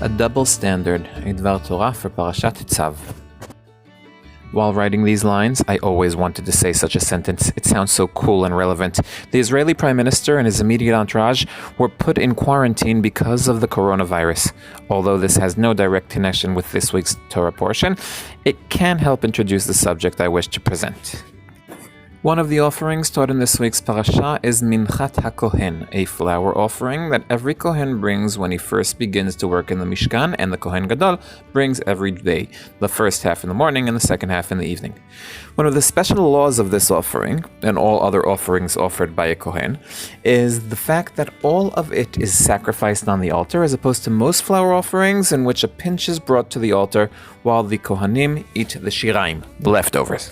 A double standard, a Dvar Torah for Parashat Tzav. While writing these lines, I always wanted to say such a sentence. It sounds so cool and relevant. The Israeli Prime Minister and his immediate entourage were put in quarantine because of the coronavirus. Although this has no direct connection with this week's Torah portion, it can help introduce the subject I wish to present. One of the offerings taught in this week's Parashat is Minchat HaKohen, a flour offering that every Kohen brings when he first begins to work in the Mishkan, and the Kohen Gadol brings every day, the first half in the morning and the second half in the evening. One of the special laws of this offering, and all other offerings offered by a Kohen, is the fact that all of it is sacrificed on the altar, as opposed to most flour offerings in which a pinch is brought to the altar while the Kohanim eat the shiraim, the leftovers.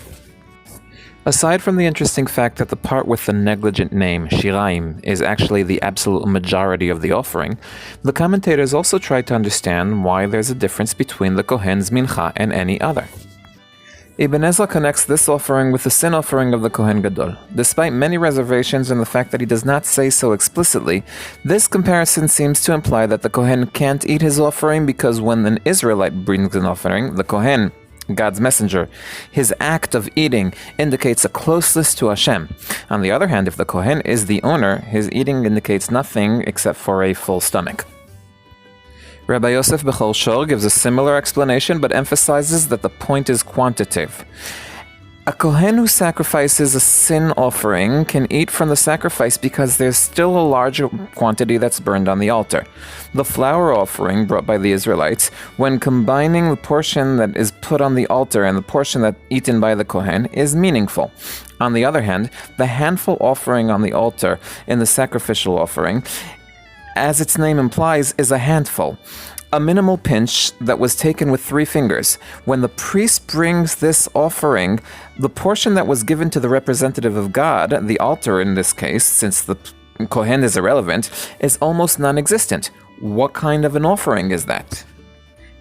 Aside from the interesting fact that the part with the negligent name, shiraim, is actually the absolute majority of the offering, the commentators also tried to understand why there's a difference between the Kohen's mincha and any other. Ibn Ezra connects this offering with the sin offering of the Kohen Gadol. Despite many reservations and the fact that he does not say so explicitly, this comparison seems to imply that the Kohen can't eat his offering because when an Israelite brings an offering, the Kohen, God's messenger, his act of eating indicates a closeness to Hashem. On the other hand, if the Kohen is the owner, his eating indicates nothing except for a full stomach. Rabbi Yosef Bechol Shor gives a similar explanation, but emphasizes that the point is quantitative. A Kohen who sacrifices a sin offering can eat from the sacrifice because there's still a larger quantity that's burned on the altar. The flour offering brought by the Israelites, when combining the portion that is put on the altar and the portion that's eaten by the Kohen, is meaningful. On the other hand, the handful offering on the altar in the sacrificial offering, as its name implies, is a handful. A minimal pinch that was taken with 3 fingers. When the priest brings this offering, the portion that was given to the representative of God, the altar in this case, since the Kohen is irrelevant, is almost non-existent. What kind of an offering is that?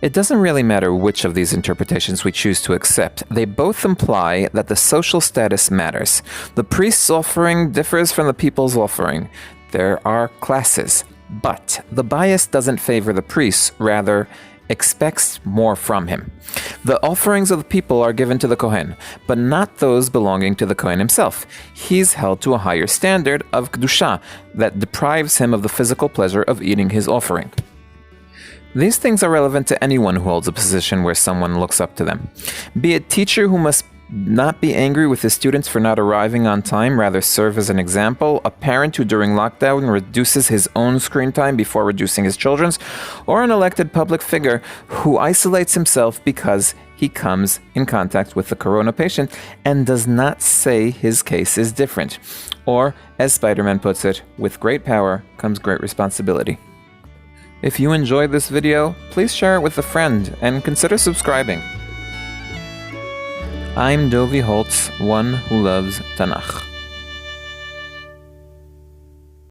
It doesn't really matter which of these interpretations we choose to accept. They both imply that the social status matters. The priest's offering differs from the people's offering. There are classes. But the bias doesn't favor the priest, rather expects more from him. The offerings of the people are given to the Kohen, but not those belonging to the Kohen himself. He's held to a higher standard of kedusha that deprives him of the physical pleasure of eating his offering. These things are relevant to anyone who holds a position where someone looks up to them. Be it teacher who must not be angry with his students for not arriving on time, rather serve as an example, a parent who during lockdown reduces his own screen time before reducing his children's, or an elected public figure who isolates himself because he comes in contact with the corona patient and does not say his case is different. Or, as Spider-Man puts it, with great power comes great responsibility. If you enjoyed this video, please share it with a friend and consider subscribing. I'm Dovi Holtz, one who loves Tanakh.